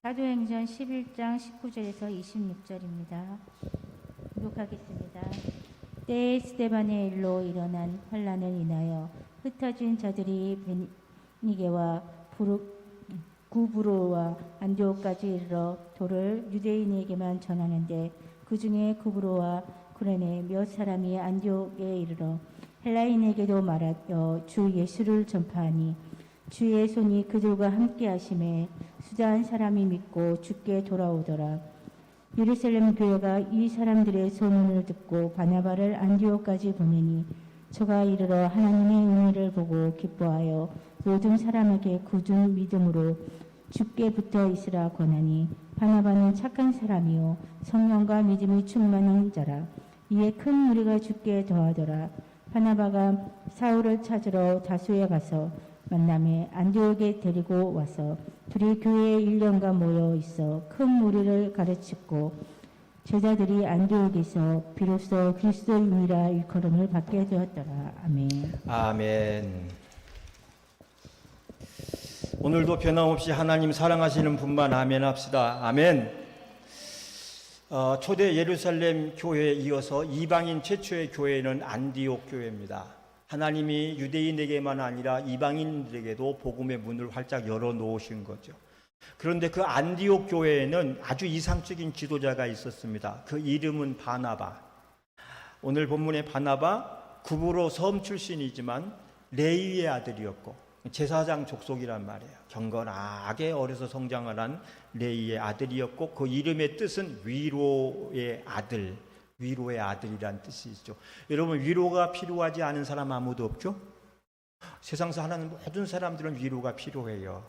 사도행전 11장 19절에서 26절입니다. 교독하겠습니다. 때에 스데반의 일로 일어난 환란을 인하여 흩어진 자들이 베니게와 구브로와 안디옥까지 이르러 도를 유대인에게만 전하는데 그 중에 구브로와 구레네 몇 사람이 안디옥에 이르러 헬라인에게도 말하여 주 예수를 전파하니 주의 손이 그들과 함께 하심에 수다한 사람이 믿고 주께 돌아오더라. 예루살렘 교회가 이 사람들의 소문을 듣고 바나바를 안디옥까지 보내니 저가 이르러 하나님의 은혜를 보고 기뻐하여 모든 사람에게 굳은 믿음으로 주께 붙어 있으라 권하니 바나바는 착한 사람이요 성령과 믿음이 충만한 자라. 이에 큰 무리가 주께 더하더라. 바나바가 사울을 찾으러 다수에 가서 만남에 안디옥에 데리고 와서 둘이 교회에 1년간 모여 있어 큰 무리를 가르치고 제자들이 안디옥에서 비로소 그리스도인이라 일컬음을 받게 되었더라. 아멘. 아멘. 오늘도 변함없이 하나님 사랑하시는 분만 아멘 합시다. 아멘. 초대 예루살렘 교회에 이어서 이방인 최초의 교회는 안디옥 교회입니다. 하나님이 유대인에게만 아니라 이방인들에게도 복음의 문을 활짝 열어놓으신 거죠. 그런데 그 안디옥 교회에는 아주 이상적인 지도자가 있었습니다. 그 이름은 바나바. 오늘 본문의 바나바, 구브로 섬 출신이지만 레위의 아들이었고 제사장 족속이란 말이에요. 경건하게 어려서 성장을 한 레위의 아들이었고 그 이름의 뜻은 위로의 아들, 위로의 아들이란 뜻이 있죠. 여러분, 위로가 필요하지 않은 사람 아무도 없죠? 세상에서 하는 모든 사람들은 위로가 필요해요.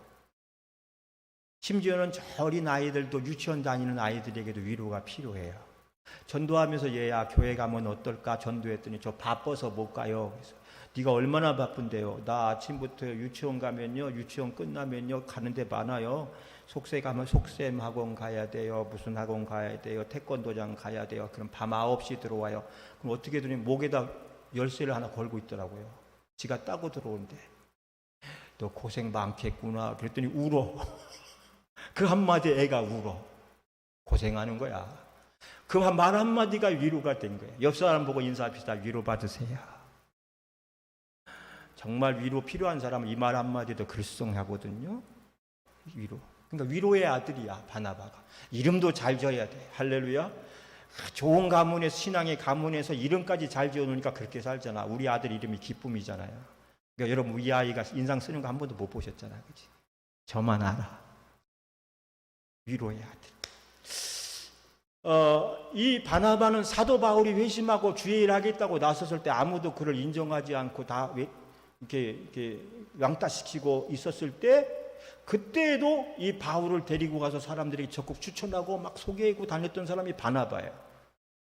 심지어는 저 어린 아이들도, 유치원 다니는 아이들에게도 위로가 필요해요. 전도하면서 얘야 교회 가면 어떨까 전도했더니 저 바빠서 못 가요. 그래서 네가 얼마나 바쁜데요? 나 아침부터 유치원 가면요, 유치원 끝나면요 가는데 많아요. 속세 가면 속셈 학원 가야 돼요. 무슨 학원 가야 돼요. 태권도장 가야 돼요. 그럼 밤 9시 들어와요. 그럼 어떻게 되니 목에다 열쇠를 하나 걸고 있더라고요. 지가 따고 들어온대. 너 고생 많겠구나. 그랬더니 울어. 그 한마디에 애가 울어. 고생하는 거야. 그 말 한마디가 위로가 된 거예요. 옆 사람 보고 인사합시다. 위로 받으세요. 정말 위로 필요한 사람은 이 말 한마디도 글썽하거든요. 위로. 그러니까 위로의 아들이야, 바나바가. 이름도 잘 지어야 돼. 할렐루야. 좋은 가문에서, 신앙의 가문에서 이름까지 잘 지어놓으니까 그렇게 살잖아. 우리 아들 이름이 기쁨이잖아요. 그러니까 여러분, 우리 아이가 인상 쓰는 거 한 번도 못 보셨잖아요. 그치? 저만 알아. 위로의 아들. 이 바나바는 사도 바울이 회심하고 주의 일 하겠다고 나섰을 때 아무도 그를 인정하지 않고 다 이렇게 왕따시키고 있었을 때, 그때에도 이 바울을 데리고 가서 사람들에게 적극 추천하고 막 소개하고 다녔던 사람이 바나바예요.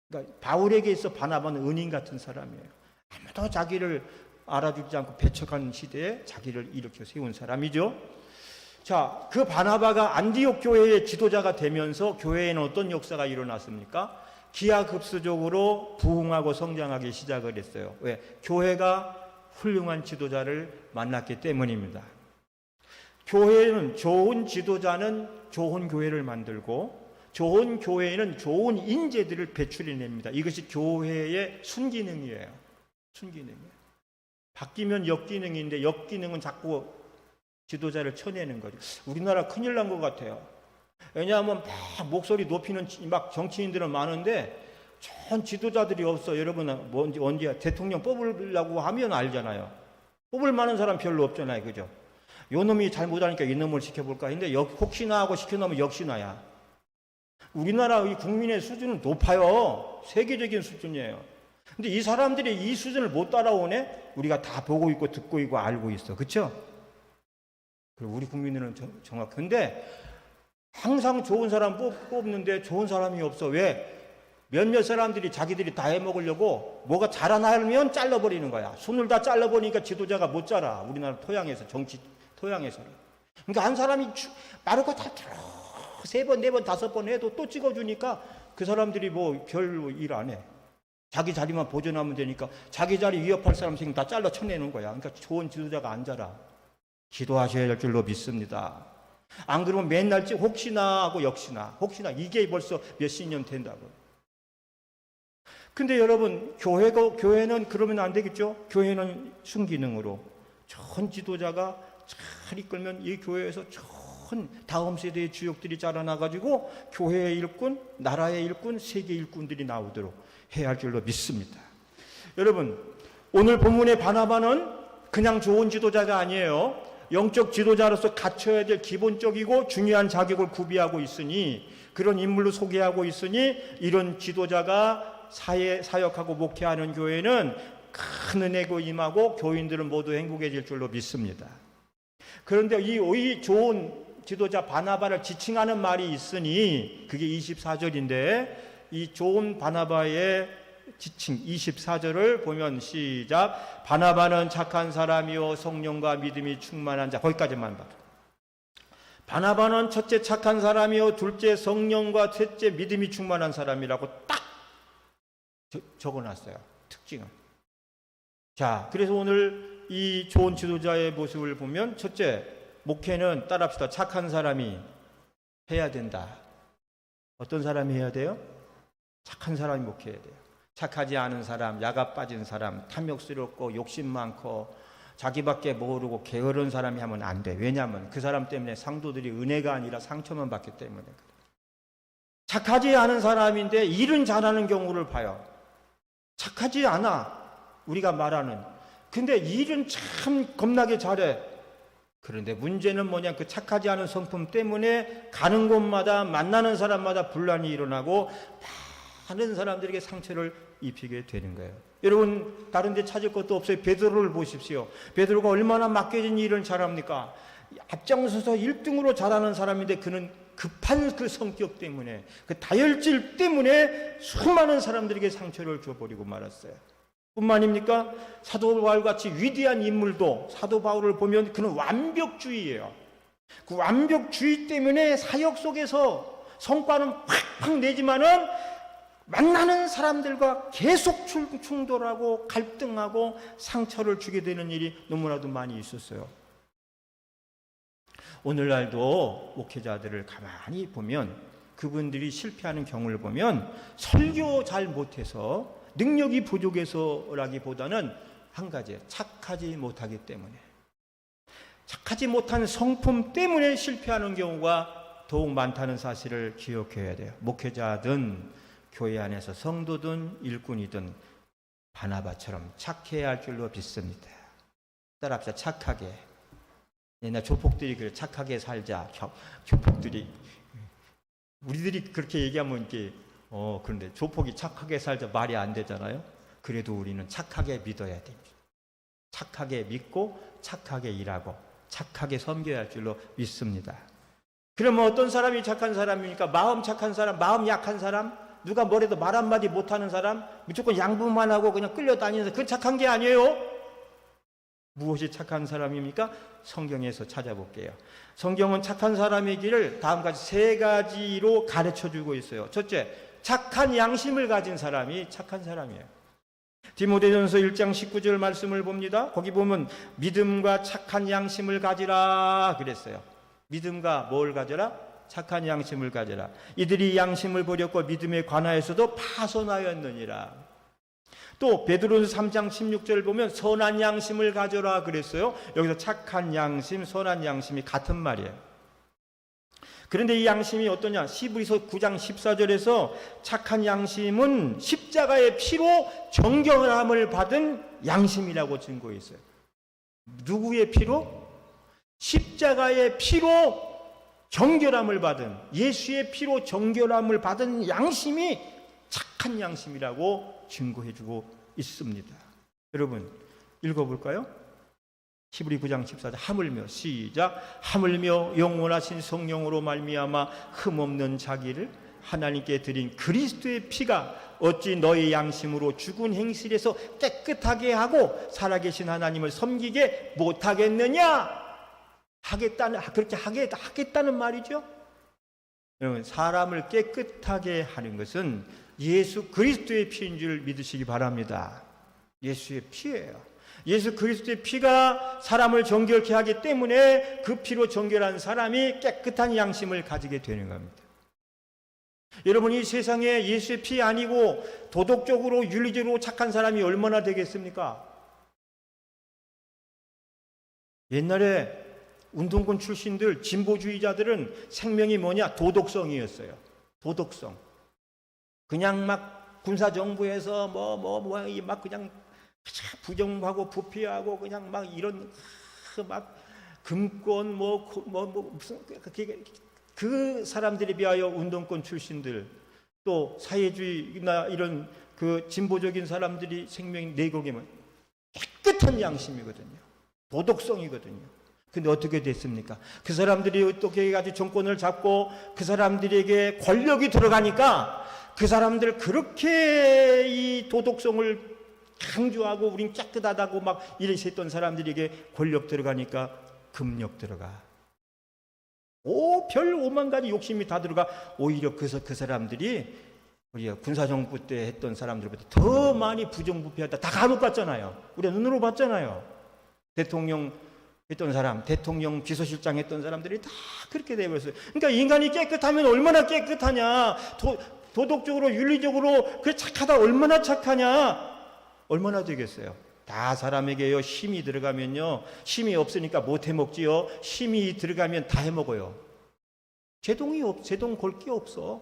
그러니까 바울에게 있어 바나바는 은인 같은 사람이에요. 아무도 자기를 알아주지 않고 배척하는 시대에 자기를 일으켜 세운 사람이죠. 자, 그 바나바가 안디옥 교회의 지도자가 되면서 교회에는 어떤 역사가 일어났습니까? 기하급수적으로 부흥하고 성장하기 시작을 했어요. 왜? 교회가 훌륭한 지도자를 만났기 때문입니다. 교회는, 좋은 지도자는 좋은 교회를 만들고 좋은 교회는 좋은 인재들을 배출해냅니다. 이것이 교회의 순기능이에요. 순기능이에요. 바뀌면 역기능인데 역기능은 자꾸 지도자를 쳐내는 거죠. 우리나라 큰일 난 것 같아요. 왜냐하면 막 목소리 높이는 막 정치인들은 많은데 전 지도자들이 없어. 여러분은 언제 대통령 뽑으려고 하면 알잖아요. 뽑을 만한 사람 별로 없잖아요. 그죠? 요 놈이 잘못하니까 이 놈을 시켜볼까 했는데 혹시나 하고 시켜놓으면 역시나야. 우리나라 국민의 수준은 높아요. 세계적인 수준이에요. 근데 이 사람들이 이 수준을 못 따라오네? 우리가 다 보고 있고 듣고 있고 알고 있어. 그쵸? 그리고 우리 국민들은 정확. 근데 항상 좋은 사람 뽑는데 좋은 사람이 없어. 왜? 몇몇 사람들이 자기들이 다 해먹으려고 뭐가 자라나면 잘라버리는 거야. 손을 다 잘라버리니까 지도자가 못 자라. 우리나라 토양에서, 정치 토양에서는. 그러니까 한 사람이 마르고 다 들어. 3번, 4번, 5번 해도 또 찍어주니까 그 사람들이 뭐 별로 일 안 해. 자기 자리만 보존하면 되니까 자기 자리 위협할 사람 생기면 다 잘라 쳐내는 거야. 그러니까 좋은 지도자가 안 자라. 기도하셔야 할 줄로 믿습니다. 안 그러면 맨날 혹시나 하고 역시나 혹시나 이게 벌써 몇십 년 된다고. 근데 여러분 교회는 그러면 안 되겠죠? 교회는 순기능으로 전 지도자가 잘 이끌면 이 교회에서 전 다음 세대의 주역들이 자라나가지고 교회의 일꾼, 나라의 일꾼, 세계 일꾼들이 나오도록 해야 할 줄로 믿습니다. 여러분 오늘 본문의 바나바는 그냥 좋은 지도자가 아니에요. 영적 지도자로서 갖춰야 될 기본적이고 중요한 자격을 구비하고 있으니, 그런 인물로 소개하고 있으니, 이런 지도자가 사역하고 목회하는 교회는 큰 은혜가 임하고 교인들은 모두 행복해질 줄로 믿습니다. 그런데 이 좋은 지도자 바나바를 지칭하는 말이 있으니 그게 24절인데, 이 좋은 바나바의 지칭 24절을 보면 시작. 바나바는 착한 사람이요 성령과 믿음이 충만한 자. 거기까지만 봐도. 바나바는 첫째 착한 사람이요 둘째 성령과 셋째 믿음이 충만한 사람이라고 딱 적어놨어요. 특징은. 자, 그래서 오늘 이 좋은 지도자의 모습을 보면 첫째, 목회는 따라합시다. 착한 사람이 해야 된다. 어떤 사람이 해야 돼요? 착한 사람이 목회해야 돼요. 착하지 않은 사람, 야가 빠진 사람, 탐욕스럽고 욕심 많고 자기밖에 모르고 게으른 사람이 하면 안 돼. 왜냐하면 그 사람 때문에 상도들이 은혜가 아니라 상처만 받기 때문에. 착하지 않은 사람인데 일은 잘하는 경우를 봐요. 착하지 않아, 우리가 말하는. 근데 일은 참 겁나게 잘해. 그런데 문제는 뭐냐, 그 착하지 않은 성품 때문에 가는 곳마다 만나는 사람마다 분란이 일어나고 많은 사람들에게 상처를 입히게 되는 거예요. 여러분 다른 데 찾을 것도 없어요. 베드로를 보십시오. 베드로가 얼마나 맡겨진 일을 잘합니까? 앞장서서 1등으로 잘하는 사람인데 그는 급한 그 성격 때문에, 그 다혈질 때문에 수많은 사람들에게 상처를 줘버리고 말았어요. 뿐만입니까? 사도 바울같이 위대한 인물도 사도 바울을 보면 그는 완벽주의예요. 그 완벽주의 때문에 사역 속에서 성과는 팍팍 내지만은 만나는 사람들과 계속 충돌하고 갈등하고 상처를 주게 되는 일이 너무나도 많이 있었어요. 오늘날도 목회자들을 가만히 보면 그분들이 실패하는 경우를 보면 설교 잘 못해서 능력이 부족해서라기보다는 한 가지, 착하지 못하기 때문에, 착하지 못한 성품 때문에 실패하는 경우가 더욱 많다는 사실을 기억해야 돼요. 목회자든 교회 안에서 성도든 일꾼이든 바나바처럼 착해야 할 줄로 믿습니다. 따라합시다. 착하게. 옛날 조폭들이 그래, 착하게 살자. 조폭들이, 우리들이 그렇게 얘기하면 이렇게 그런데 조폭이 착하게 살자 말이 안 되잖아요. 그래도 우리는 착하게 믿어야 됩니다. 착하게 믿고 착하게 일하고 착하게 섬겨야 할 줄로 믿습니다. 그러면 어떤 사람이 착한 사람입니까? 마음 착한 사람, 마음 약한 사람, 누가 뭐래도 말 한마디 못하는 사람, 무조건 양보만 하고 그냥 끌려다니는 사람, 그건 착한 게 아니에요. 무엇이 착한 사람입니까? 성경에서 찾아볼게요. 성경은 착한 사람의 길을 다음까지 3가지로 가르쳐주고 있어요. 첫째, 착한 양심을 가진 사람이 착한 사람이에요. 디모데전서 1장 19절 말씀을 봅니다. 거기 보면 믿음과 착한 양심을 가지라 그랬어요. 믿음과 뭘 가져라? 착한 양심을 가져라. 이들이 양심을 버렸고 믿음에 관하여서도 파손하였느니라. 또 베드로전서 3장 16절을 보면 선한 양심을 가져라 그랬어요. 여기서 착한 양심, 선한 양심이 같은 말이에요. 그런데 이 양심이 어떠냐? 히브리서 9장 14절에서 착한 양심은 십자가의 피로 정결함을 받은 양심이라고 증거해 있어요. 누구의 피로? 십자가의 피로 정결함을 받은, 예수의 피로 정결함을 받은 양심이 착한 양심이라고 증거해주고 있습니다. 여러분 읽어볼까요? 히브리 9장 14절 하물며 시작. 하물며 영원하신 성령으로 말미암아 흠없는 자기를 하나님께 드린 그리스도의 피가 어찌 너의 양심으로 죽은 행실에서 깨끗하게 하고 살아계신 하나님을 섬기게 못하겠느냐? 그렇게 하겠다는 말이죠. 여러분 사람을 깨끗하게 하는 것은 예수 그리스도의 피인 줄 믿으시기 바랍니다. 예수의 피예요. 예수 그리스도의 피가 사람을 정결케 하기 때문에 그 피로 정결한 사람이 깨끗한 양심을 가지게 되는 겁니다. 여러분, 이 세상에 예수의 피 아니고 도덕적으로 윤리적으로 착한 사람이 얼마나 되겠습니까? 옛날에 운동권 출신들, 진보주의자들은 생명이 뭐냐? 도덕성이었어요. 도덕성. 그냥 막 군사정부에서 막 그냥 부정하고 부패하고 그냥 막 이런 막 금권 무슨 그 사람들에 비하여 운동권 출신들, 또 사회주의나 이런 그 진보적인 사람들이 생명이 내곡이면 깨끗한 양심이거든요. 도덕성이거든요. 근데 어떻게 됐습니까? 그 사람들이 어떻게 해가지고 정권을 잡고 그 사람들에게 권력이 들어가니까 그 사람들 그렇게 이 도덕성을 강조하고 우린 깨끗하다고 막 이랬던 사람들에게 권력 들어가니까 금력 들어가. 별 오만 가지 욕심이 다 들어가. 오히려 그 사람들이 우리가 군사정부 때 했던 사람들보다 더 많이 부정부패하다. 다 감옥 갔잖아요. 우리가 눈으로 봤잖아요. 대통령 했던 사람, 대통령 비서실장 했던 사람들이 다 그렇게 되어버렸어요. 그러니까 인간이 깨끗하면 얼마나 깨끗하냐. 도덕적으로 윤리적으로 그 착하다 얼마나 착하냐. 얼마나 되겠어요. 다 사람에게요 힘이 들어가면요, 힘이 없으니까 못 해먹지요. 힘이 들어가면 다 해먹어요. 제동 걸 게 없어.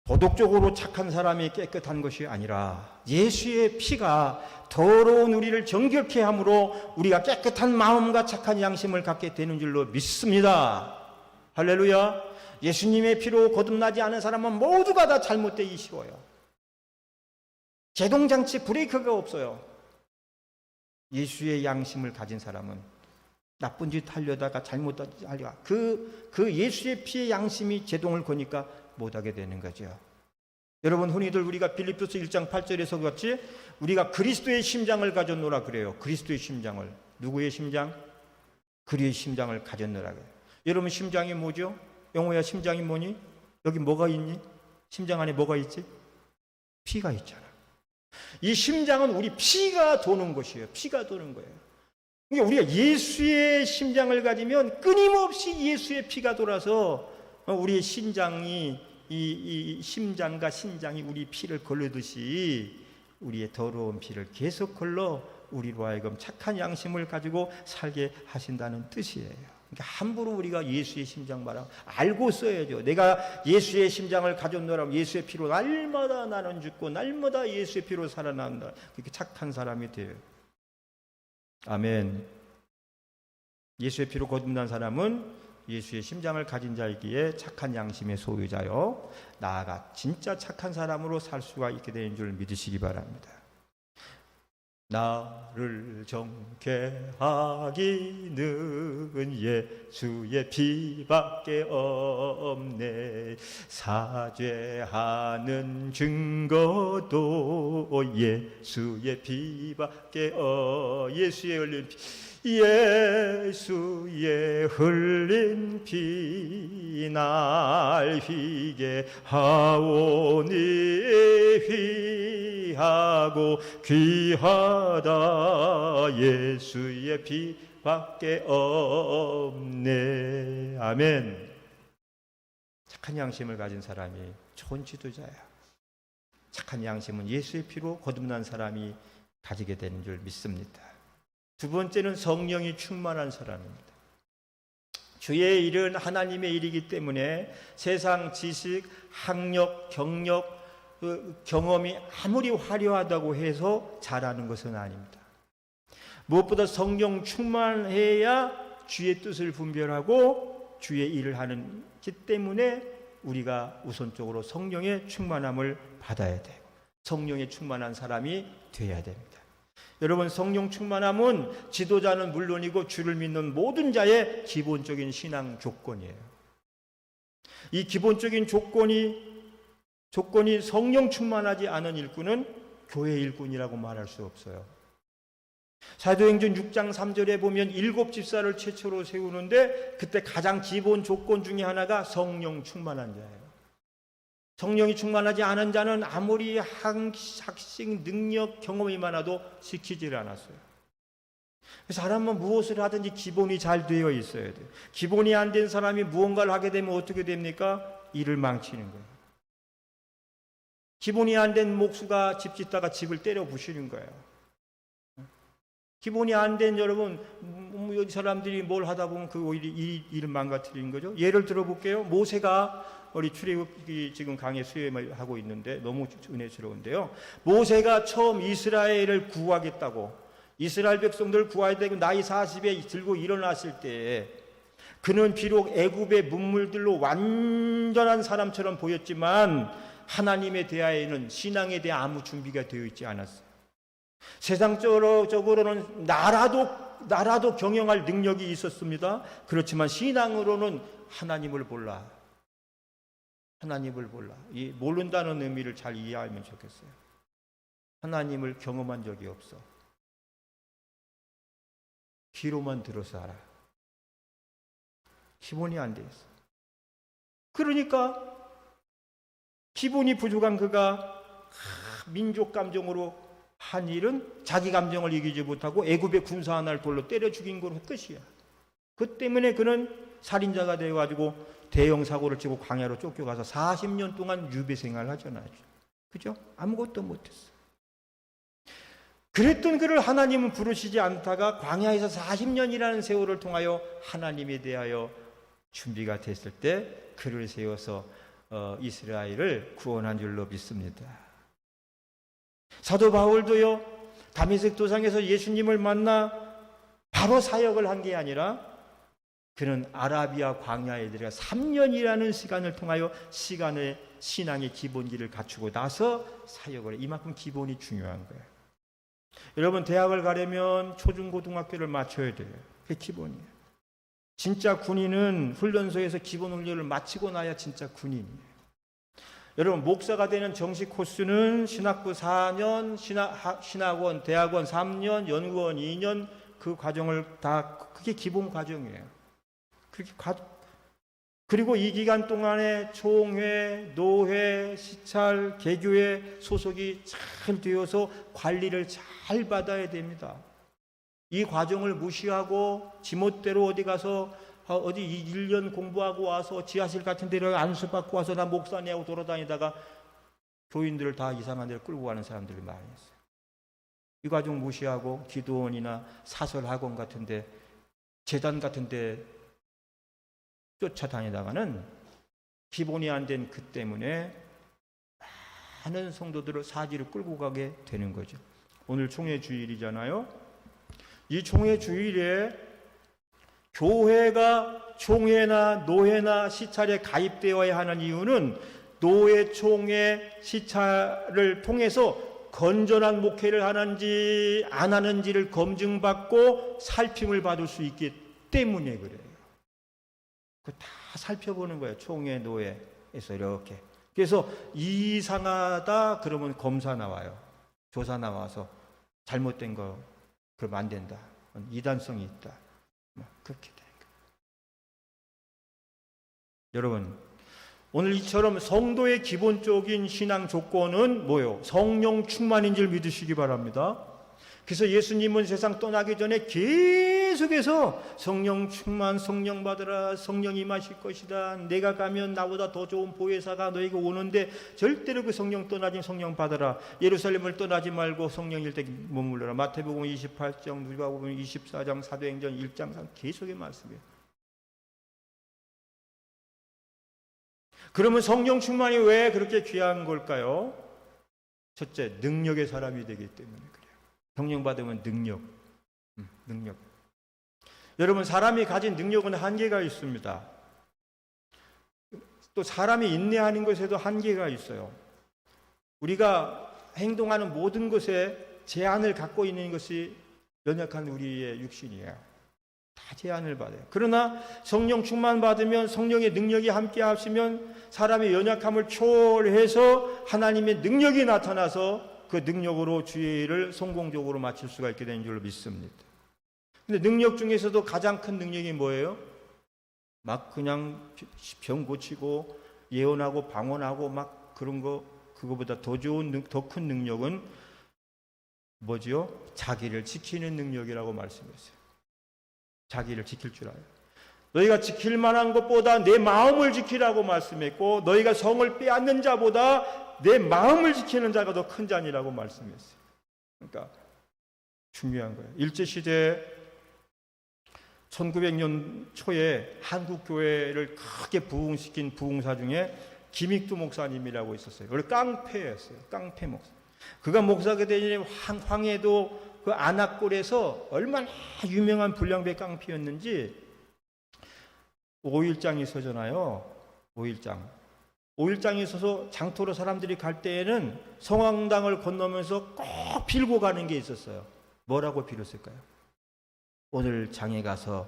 도덕적으로 착한 사람이 깨끗한 것이 아니라 예수의 피가 더러운 우리를 정결케 함으로 우리가 깨끗한 마음과 착한 양심을 갖게 되는 줄로 믿습니다. 할렐루야. 예수님의 피로 거듭나지 않은 사람은 모두가 다 잘못되기 쉬워요. 제동장치 브레이크가 없어요. 예수의 양심을 가진 사람은 나쁜 짓 하려다가 잘못하려다가 그 예수의 피의 양심이 제동을 거니까 못하게 되는 거죠. 여러분, 흔히들 우리가 빌립보서 1장 8절에서 같이 우리가 그리스도의 심장을 가졌노라 그래요. 그리스도의 심장을. 누구의 심장? 그리스도의 심장을 가졌노라 그래요. 여러분, 심장이 뭐죠? 영호야, 심장이 뭐니? 여기 뭐가 있니? 심장 안에 뭐가 있지? 피가 있잖아. 이 심장은 우리 피가 도는 것이에요. 피가 도는 거예요. 그러니까 우리가 예수의 심장을 가지면 끊임없이 예수의 피가 돌아서 우리의 심장이 이 심장과 신장이 우리 피를 걸르듯이 우리의 더러운 피를 계속 걸러 우리로 하여금 착한 양심을 가지고 살게 하신다는 뜻이에요. 그러니까 함부로 우리가 예수의 심장 말하면 알고 써야죠. 내가 예수의 심장을 가졌노라면 예수의 피로 날마다 나는 죽고 날마다 예수의 피로 살아난다. 그렇게 착한 사람이 돼요. 아멘. 예수의 피로 거듭난 사람은 예수의 심장을 가진 자이기에 착한 양심의 소유자요, 나아가 진짜 착한 사람으로 살 수가 있게 되는 줄 믿으시기 바랍니다. 나를 정케 하기는 예수의 피밖에 없네. 사죄하는 증거도 예수의 피밖에 예수의 흘린 피, 예수의 흘린 피 날 휘게 하오니 귀하고 귀하다. 예수의 피밖에 없네. 아멘. 착한 양심을 가진 사람이 좋은 지도자야. 착한 양심은 예수의 피로 거듭난 사람이 가지게 되는 줄 믿습니다. 두 번째는 성령이 충만한 사람입니다. 주의 일은 하나님의 일이기 때문에 세상 지식, 학력, 경력, 경험이 아무리 화려하다고 해서 잘하는 것은 아닙니다. 무엇보다 성령 충만해야 주의 뜻을 분별하고 주의 일을 하기 때문에 우리가 우선적으로 성령의 충만함을 받아야 돼요. 성령의 충만한 사람이 되어야 됩니다. 여러분, 성령 충만함은 지도자는 물론이고 주를 믿는 모든 자의 기본적인 신앙 조건이에요. 이 기본적인 조건이 성령 충만하지 않은 일꾼은 교회 일꾼이라고 말할 수 없어요. 사도행전 6장 3절에 보면 7 집사를 최초로 세우는데 그때 가장 기본 조건 중에 하나가 성령 충만한 자예요. 성령이 충만하지 않은 자는 아무리 학식, 능력, 경험이 많아도 지키질 않았어요. 사람은 무엇을 하든지 기본이 잘 되어 있어야 돼요. 기본이 안 된 사람이 무언가를 하게 되면 어떻게 됩니까? 일을 망치는 거예요. 기본이 안 된 목수가 집 짓다가 집을 때려 부시는 거예요. 기본이 안 된 여러분, 이 사람들이 뭘 하다 보면 그 오히려 일을 망가뜨리는 거죠. 예를 들어 볼게요. 모세가 우리 출애굽기 지금 강의 수행을 하고 있는데 너무 은혜스러운데요. 모세가 처음 이스라엘을 구하겠다고, 이스라엘 백성들을 구해야 되고 나이 40에 들고 일어났을 때 그는 비록 애굽의 문물들로 완전한 사람처럼 보였지만 하나님에 대하여는, 신앙에 대해 아무 준비가 되어 있지 않았어요. 세상적으로는 나라도 경영할 능력이 있었습니다. 그렇지만 신앙으로는 하나님을 몰라. 하나님을 몰라. 이 모른다는 의미를 잘 이해하면 좋겠어요. 하나님을 경험한 적이 없어. 귀로만 들어서 알아. 기본이 안 돼 있어. 그러니까 기본이 부족한 그가 민족 감정으로 한 일은 자기 감정을 이기지 못하고 애굽의 군사 하나를 돌로 때려 죽인 거로 끝이야. 그 때문에 그는 살인자가 되어가지고 대형 사고를 치고 광야로 쫓겨가서 40년 동안 유배 생활을 하잖아요. 그죠? 아무것도 못했어. 그랬던 그를 하나님은 부르시지 않다가 광야에서 40년이라는 세월을 통하여 하나님에 대하여 준비가 됐을 때 그를 세워서 이스라엘을 구원한 줄로 믿습니다. 사도 바울도요, 다메섹 도상에서 예수님을 만나 바로 사역을 한 게 아니라 그는 아라비아 광야에 들어가 3년이라는 시간을 통하여 신앙의 기본기를 갖추고 나서 사역을 해. 이만큼 기본이 중요한 거예요. 여러분, 대학을 가려면 초중고등학교를 마쳐야 돼요. 그게 기본이에요. 진짜 군인은 훈련소에서 기본 훈련을 마치고 나야 진짜 군인이에요. 여러분, 목사가 되는 정식 코스는 신학부 4년, 신학원, 대학원 3년, 연구원 2년, 그 과정을 다, 그게 기본 과정이에요. 그리고 이 기간 동안에 총회, 노회, 시찰, 개교회 소속이 잘 되어서 관리를 잘 받아야 됩니다. 이 과정을 무시하고 지멋대로 어디 가서 어디 1년 공부하고 와서 지하실 같은 데로 안수받고 와서 나 목사네 하고 돌아다니다가 교인들을 다 이상한 데로 끌고 가는 사람들이 많이 있어요. 이 과정 무시하고 기도원이나 사설학원 같은 데, 재단 같은 데 쫓아다니다가는 기본이 안 된 그 때문에 많은 성도들을 사지를 끌고 가게 되는 거죠. 오늘 총회 주일이잖아요. 이 총회 주일에 교회가 총회나 노회나 시찰에 가입되어야 하는 이유는 노회, 총회, 시찰을 통해서 건전한 목회를 하는지 안 하는지를 검증받고 살핌을 받을 수 있기 때문에 그래요. 그거 다 살펴보는 거예요. 총회, 노회에서 이렇게. 그래서 이상하다 그러면 검사 나와요. 조사 나와서 잘못된 거 그러면 안 된다. 이단성이 있다. 그렇게 되는 거예요. 여러분, 오늘 이처럼 성도의 기본적인 신앙 조건은 뭐예요? 성령 충만인 줄 믿으시기 바랍니다. 그래서 예수님은 세상 떠나기 전에 계속해서 성령 충만, 성령 받으라, 성령 임하실 것이다. 내가 가면 나보다 더 좋은 보혜사가 너에게 오는데 절대로 그 성령 떠나지, 성령 받으라. 예루살렘을 떠나지 말고 성령 일대기 머물러라. 마태복음 28장, 누가복음 24장, 사도행전 1장 3 계속의 말씀이에요. 그러면 성령 충만이 왜 그렇게 귀한 걸까요? 첫째, 능력의 사람이 되기 때문에 그래요. 성령 받으면 능력. 여러분, 사람이 가진 능력은 한계가 있습니다. 또 사람이 인내하는 것에도 한계가 있어요. 우리가 행동하는 모든 것에 제한을 갖고 있는 것이 연약한 우리의 육신이에요. 다 제한을 받아요. 그러나 성령 충만 받으면, 성령의 능력이 함께 하시면 사람의 연약함을 초월해서 하나님의 능력이 나타나서 그 능력으로 주의 일을 성공적으로 마칠 수가 있게 되는 줄로 믿습니다. 근데 능력 중에서도 가장 큰 능력이 뭐예요? 막 그냥 병 고치고 예언하고 방언하고 막 그거보다 더 좋은, 더 큰 능력은 뭐지요? 자기를 지키는 능력이라고 말씀했어요. 자기를 지킬 줄 알아요. 너희가 지킬 만한 것보다 내 마음을 지키라고 말씀했고, 너희가 성을 빼앗는 자보다 내 마음을 지키는 자가 더 큰 자니라고 말씀했어요. 그러니까 중요한 거예요. 일제시대 1900년 초에 한국교회를 크게 부흥시킨 부흥사 중에 김익두 목사님이라고 있었어요. 원래 깡패였어요. 깡패 목사. 그가 목사가 되니 황해도 그 안악골에서 얼마나 유명한 불량배 깡패였는지 5일장이 서잖아요. 5일장이 서서 장터로 사람들이 갈 때에는 성황당을 건너면서 꼭 빌고 가는 게 있었어요. 뭐라고 빌었을까요? 오늘 장에 가서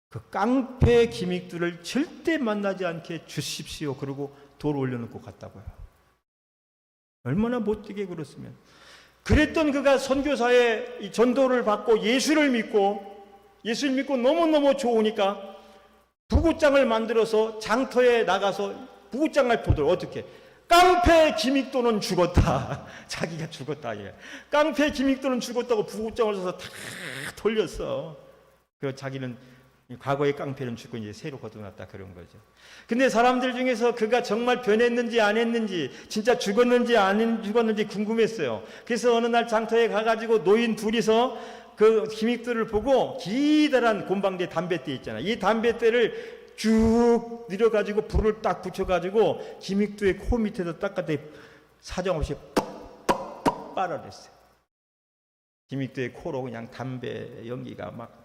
그 깡패 김익두를 절대 만나지 않게 주십시오. 그러고 돌 올려놓고 갔다고요. 얼마나 못되게 그렇으면. 그랬던 그가 선교사의 이 전도를 받고 예수를 믿고 너무너무 좋으니까 부구장을 만들어서 장터에 나가서 부구장을 보도록 어떻게? 깡패 김익도는 죽었다. 자기가 죽었다. 예. 깡패 김익도는 죽었다고 부구장을 써서 다 돌렸어. 그 자기는 과거의 깡패는 죽고 이제 새로 거둬놨다 그런 거죠. 근데 사람들 중에서 그가 정말 변했는지 안 했는지, 진짜 죽었는지 안 죽었는지 궁금했어요. 그래서 어느 날 장터에 가가지고 노인 둘이서 그 김익도를 보고 기다란 곰방대 담뱃대 있잖아요. 이 담뱃대를 쭉 내려가지고 불을 딱 붙여가지고 김익도의 코 밑에다 닦았더니 사정없이 빨아냈어요. 김익도의 코로 그냥 담배 연기가 막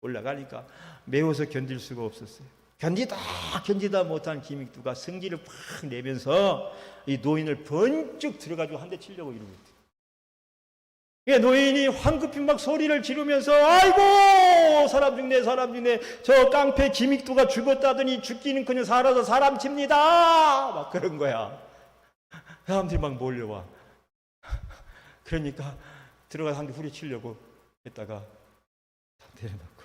올라가니까 매워서 견딜 수가 없었어요. 견디다 못한 김익두가 승기를 팍 내면서 이 노인을 번쩍 들어가지고 한 대 치려고 이러고 있대요. 노인이 황급히 막 소리를 지르면서 아이고 사람 죽네 저 깡패 김익두가 죽었다더니 죽기는커녕 살아서 사람 칩니다 막 그런 거야. 사람들이 막 몰려와. 그러니까 들어가서 한 대 후려치려고 했다가 내려놓고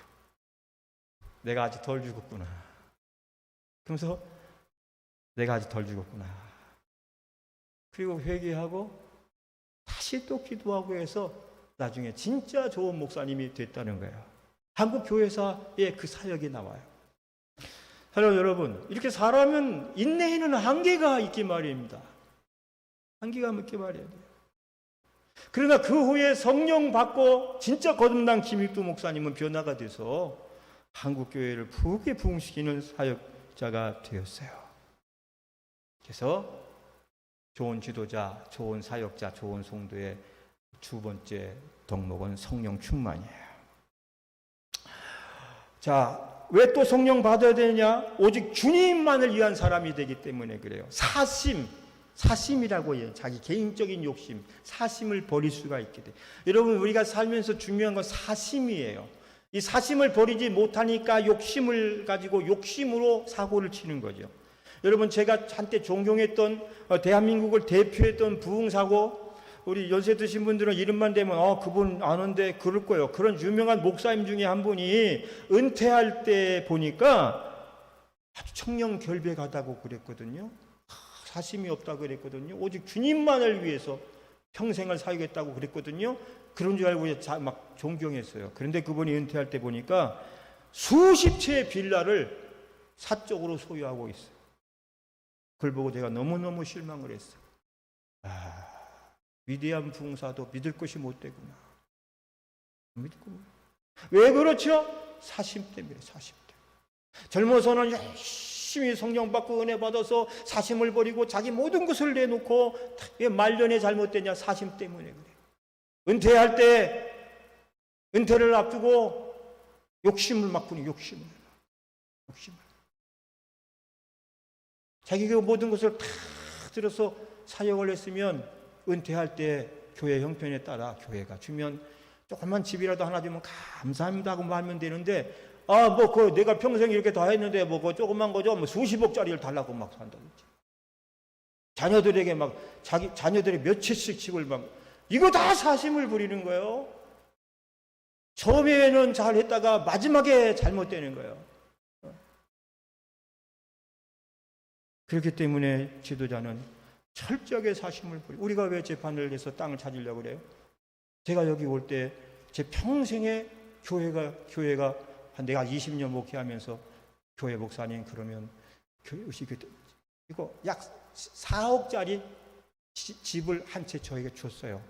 내가 아직 덜 죽었구나. 그러면서 내가 아직 덜 죽었구나. 그리고 회개하고 다시 또 기도하고 해서 나중에 진짜 좋은 목사님이 됐다는 거예요. 한국 교회사의 그 사역이 나와요. 사랑하는 여러분, 이렇게 사람은 인내에는 한계가 있기 말입니다. 한계가 있기 말이에요. 그러나 그 후에 성령 받고 진짜 거듭난 김익두 목사님은 변화가 돼서 한국 교회를 크게 부흥시키는 사역자가 되었어요. 그래서 좋은 지도자, 좋은 사역자, 좋은 성도의 두 번째 덕목은 성령 충만이에요. 자, 왜 또 성령 받아야 되느냐? 오직 주님만을 위한 사람이 되기 때문에 그래요. 사심이라고 해요. 자기 개인적인 욕심, 사심을 버릴 수가 있게 돼요. 여러분, 우리가 살면서 중요한 건 사심이에요. 이 사심을 버리지 못하니까 욕심을 가지고 욕심으로 사고를 치는 거죠. 여러분, 제가 한때 존경했던 대한민국을 대표했던 부흥사고, 우리 연세 드신 분들은 이름만 대면 그분 아는데 그럴 거예요. 그런 유명한 목사님 중에 한 분이 은퇴할 때 보니까 아주 청렴결백하다고 그랬거든요. 사심이 없다고 그랬거든요. 오직 주님만을 위해서 평생을 살겠다고 그랬거든요. 그런 줄 알고 막 존경했어요. 그런데 그분이 은퇴할 때 보니까 수십 채의 빌라를 사적으로 소유하고 있어요. 그걸 보고 제가 너무너무 실망을 했어요. 위대한 부흥사도 믿을 것이 못 되구나. 왜 그렇죠? 사심 때문에, 사심 때문에. 젊어서는 열심히 성령 받고 은혜 받아서 사심을 버리고 자기 모든 것을 내놓고 왜 말년에 잘못되냐? 사심 때문에 그래. 은퇴할 때 은퇴를 앞두고 욕심을 막 부는 욕심을. 자기가 모든 것을 다 들어서 사역을 했으면 은퇴할 때 교회 형편에 따라 교회가 주면 조그만 집이라도 하나 주면 감사합니다 하고 하면 되는데 내가 평생 이렇게 다 했는데 그 조그만 거죠 수십억짜리를 달라고 막 산다든지 자녀들에게 막 자녀들이 몇 채씩 집을 막 이거 다 사심을 부리는 거예요. 처음에는 잘 했다가 마지막에 잘못되는 거예요. 그렇기 때문에 지도자는 철저하게 사심을 부리고, 우리가 왜 재판을 해서 땅을 찾으려고 그래요? 제가 여기 올 때 제 평생에 교회가 한 내가 20년 목회하면서 교회 목사님 그러면 이거 약 4억짜리 집을 한 채 저에게 줬어요.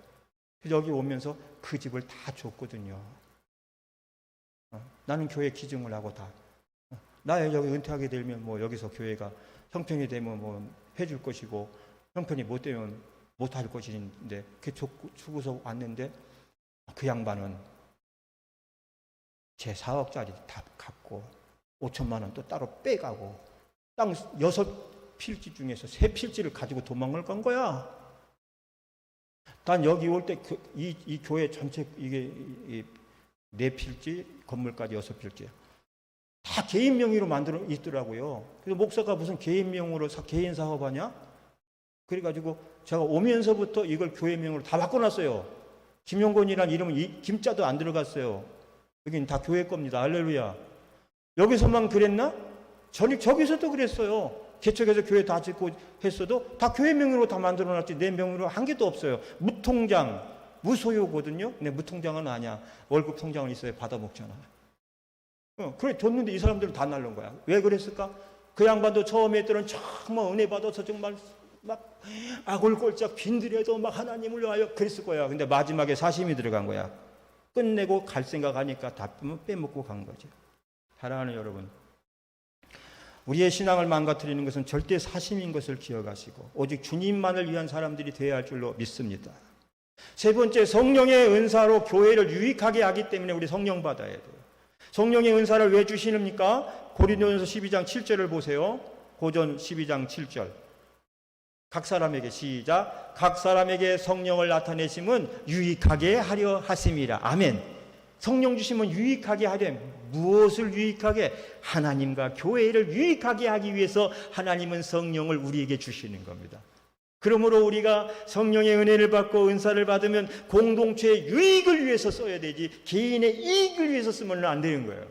여기 오면서 그 집을 다 줬거든요. 나는 교회 기증을 하고 다. 나 여기 은퇴하게 되면 뭐 여기서 교회가 형편이 되면 뭐 해줄 것이고, 형편이 못 되면 못 할 것인데, 그렇게 주고서 왔는데, 그 양반은 제 4억짜리 다 갚고 5천만 원 또 따로 빼가고 땅 6필지 중에서 3필지를 가지고 도망을 간 거야. 난 여기 올 때 이 교회 전체 이게 4필지 건물까지 6필지야. 다 개인 명의로 만들어 있더라고요. 그래서 목사가 무슨 개인 명으로 개인 사업하냐? 그래가지고 제가 오면서부터 이걸 교회 명으로 다 바꿔놨어요. 김용곤이라는 이름은 김자도 안 들어갔어요. 여기는 다 교회 겁니다. 할렐루야. 여기서만 그랬나? 저기서도 그랬어요. 개척해서 교회 다 짓고 했어도 다 교회 명으로 다 만들어놨지 내 명으로 한 개도 없어요. 무통장, 무소유거든요. 근데 무통장은 아니야. 월급 통장을 있어야 받아먹잖아. 그래 줬는데 이 사람들은 다 날른 거야. 왜 그랬을까? 그 양반도 처음에 했더니 정말 은혜 받아서 정말 막 아골골짝 빈들여도 막 하나님을 위하여 그랬을 거야. 근데 마지막에 사심이 들어간 거야. 끝내고 갈 생각하니까 다 빼먹고 간 거죠. 사랑하는 여러분, 우리의 신앙을 망가뜨리는 것은 절대 사심인 것을 기억하시고 오직 주님만을 위한 사람들이 되어야 할 줄로 믿습니다. 세 번째, 성령의 은사로 교회를 유익하게 하기 때문에 우리 성령 받아야 돼요. 성령의 은사를 왜 주시는입니까? 고린도전서 12장 7절을 보세요. 고전 12장 7절. 각 사람에게 시작. 각 사람에게 성령을 나타내심은 유익하게 하려 하심이라. 아멘. 성령 주시면 유익하게 하려. 무엇을 유익하게? 하나님과 교회를 유익하게 하기 위해서 하나님은 성령을 우리에게 주시는 겁니다. 그러므로 우리가 성령의 은혜를 받고 은사를 받으면 공동체의 유익을 위해서 써야 되지 개인의 이익을 위해서 쓰면 안 되는 거예요.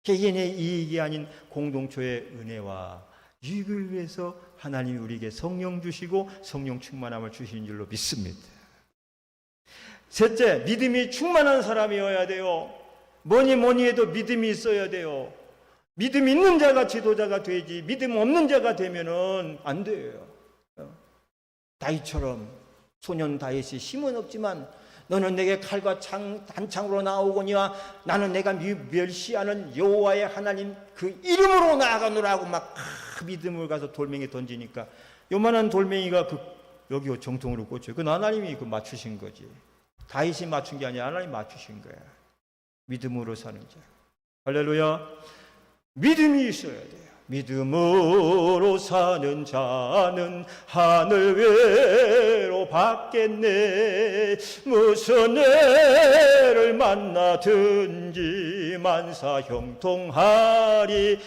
개인의 이익이 아닌 공동체의 은혜와 유익을 위해서 하나님이 우리에게 성령 주시고 성령 충만함을 주시는 줄로 믿습니다. 셋째, 믿음이 충만한 사람이어야 돼요. 뭐니 해도 믿음이 있어야 돼요. 믿음 있는 자가 지도자가 되지 믿음 없는 자가 되면은 안 돼요. 다윗처럼 소년 다윗이 힘은 없지만 너는 내게 칼과 단창으로 나오거니와 나는 내가 멸시하는 여호와의 하나님 그 이름으로 나아가노라고 막 믿음을 가서 돌멩이 던지니까 요만한 돌멩이가 여기 정통으로 꽂혀요. 그건 하나님이 맞추신 거지. 다윗이 맞춘 게 아니라 하나님이 맞추신 거야. 믿음으로 사는 자. 할렐루야. 믿음이 있어야 돼요. 믿음으로 사는 자는 하늘 위로 받겠네. 무슨 애를 만나든지 만사 형통하리라.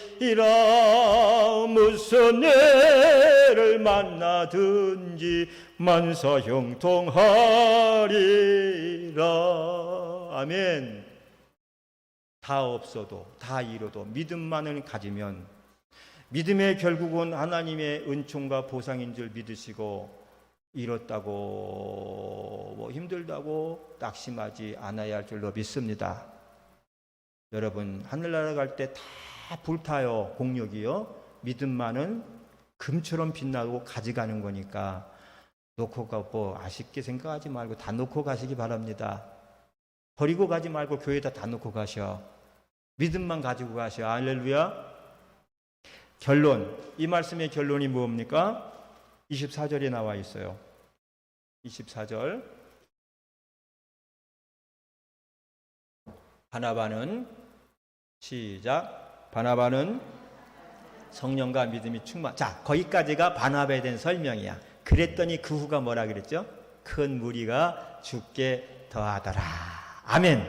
무슨 애를 만나든지 만사 형통하리라. 아멘. 다 없어도 다 이뤄도 믿음만을 가지면 믿음의 결국은 하나님의 은총과 보상인 줄 믿으시고 이뤘다고 뭐 힘들다고 낙심하지 않아야 할 줄로 믿습니다. 여러분 하늘나라 갈 때 다 불타요. 공력이요. 믿음만은 금처럼 빛나고 가져가는 거니까 놓고 가고 아쉽게 생각하지 말고 다 놓고 가시기 바랍니다. 버리고 가지 말고 교회에다 다 놓고 가셔. 믿음만 가지고 가셔. 할렐루야. 결론, 이 말씀의 결론이 뭡니까? 24절에 나와 있어요. 24절. 바나바는 시작. 바나바는 성령과 믿음이 충만. 자, 거기까지가 바나바에 대한 설명이야. 그랬더니 그 후가 뭐라 그랬죠? 큰 무리가 죽게 더하더라. 아멘.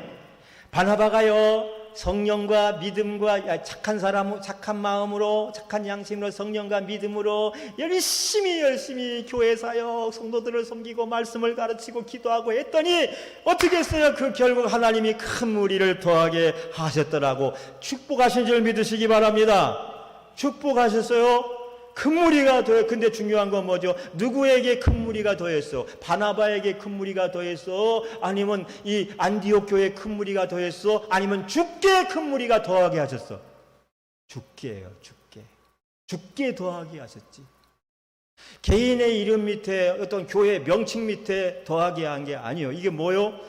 바나바가요 성령과 믿음과 착한 사람, 착한 마음으로, 착한 양심으로 성령과 믿음으로 열심히 교회 사역, 성도들을 섬기고 말씀을 가르치고 기도하고 했더니 어떻게 했어요? 그 결국 하나님이 큰 무리를 더하게 하셨더라고. 축복하신 줄 믿으시기 바랍니다. 축복하셨어요. 큰 무리가 더해. 근데 중요한 건 뭐죠? 누구에게 큰 무리가 더했어? 바나바에게 큰 무리가 더했어? 아니면 이 안디옥 교회에 큰 무리가 더했어? 아니면 주께 큰 무리가 더하게 하셨어? 주께예요, 주께. 주께 더하게 하셨지. 개인의 이름 밑에 어떤 교회 명칭 밑에 더하게 한 게 아니에요. 이게 뭐요?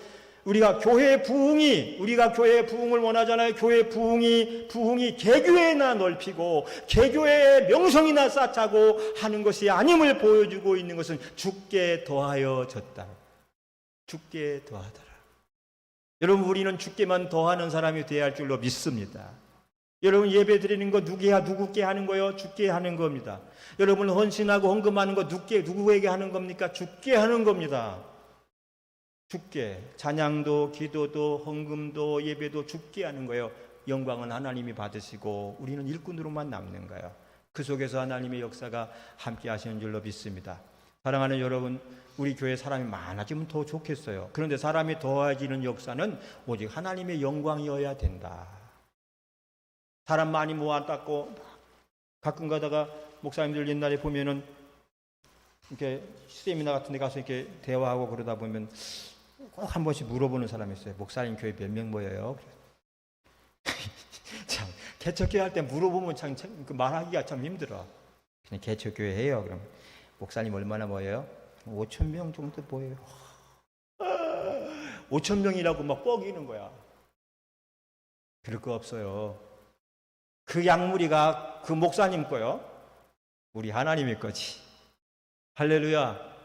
우리가 교회의 부흥을 원하잖아요. 교회의 부흥이 개교회나 넓히고 개교회의 명성이나 쌓자고 하는 것이 아님을 보여주고 있는 것은 주께 더하여졌다. 주께 더하더라. 여러분, 우리는 주께만 더하는 사람이 되어야 할 줄로 믿습니다. 여러분, 예배 드리는 거 누구께 하는 거요? 주께 하는 겁니다. 여러분, 헌신하고 헌금하는 거 누구에게 하는 겁니까? 주께 하는 겁니다. 주께. 찬양도 기도도 헌금도 예배도 주께 하는 거예요. 영광은 하나님이 받으시고 우리는 일꾼으로만 남는 거예요. 그 속에서 하나님의 역사가 함께 하시는 줄로 믿습니다. 사랑하는 여러분, 우리 교회 사람이 많아지면 더 좋겠어요. 그런데 사람이 더해지는 역사는 오직 하나님의 영광이어야 된다. 사람 많이 모아놨고 가끔 가다가 목사님들 옛날에 보면은 이렇게 세미나 같은 데 가서 이렇게 대화하고 그러다 보면 꼭 한 번씩 물어보는 사람이 있어요. 목사님 교회 몇 명 모여요? 참, 개척교회 할 때 물어보면 참 말하기가 참 힘들어. 그냥 개척교회 해요. 그럼 목사님 얼마나 모여요? 5,000명 정도 모여요. 5,000명이라고 막 뻐기는 거야. 그럴 거 없어요. 그 양무리가 그 목사님 거요. 우리 하나님의 거지. 할렐루야.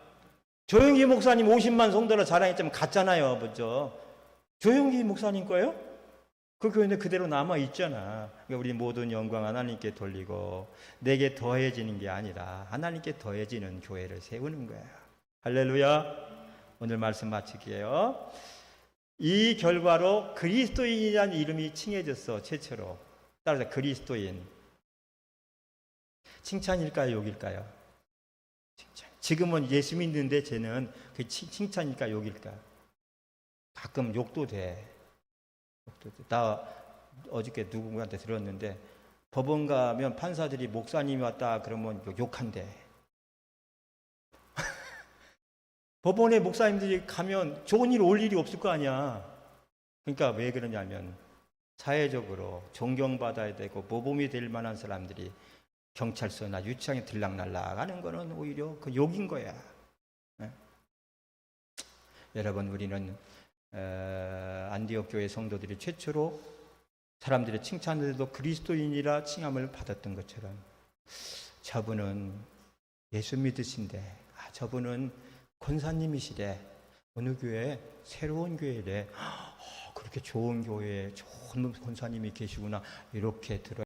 조영기 목사님 50만 성도를 자랑했지만 갔잖아요. 먼저. 조영기 목사님 거예요? 그 교회는 그대로 남아있잖아. 그러니까 우리 모든 영광 하나님께 돌리고 내게 더해지는 게 아니라 하나님께 더해지는 교회를 세우는 거야. 할렐루야. 오늘 말씀 마칠게요. 이 결과로 그리스도인이라는 이름이 칭해졌어. 최초로. 따라서 그리스도인. 칭찬일까요? 욕일까요? 지금은 예수 믿는데 쟤는 그 칭찬일까 욕일까? 가끔 욕도 돼. 나 어저께 누군가한테 들었는데 법원 가면 판사들이 목사님이 왔다 그러면 욕한대. 법원에 목사님들이 가면 좋은 일 올 일이 없을 거 아니야. 그러니까 왜 그러냐면 사회적으로 존경받아야 되고 모범이 될 만한 사람들이 경찰서나 유치장에 들락날락 하는 거는 오히려 그 욕인 거야. 네? 여러분, 우리는 안디옥 교회 성도들이 최초로 사람들의 칭찬에도 그리스도인이라 칭함을 받았던 것처럼 저분은 예수 믿으신데 저분은 권사님이시래. 어느 교회? 새로운 교회래. 그렇게 좋은 교회에 좋은 권사님이 계시구나. 이렇게 들어요.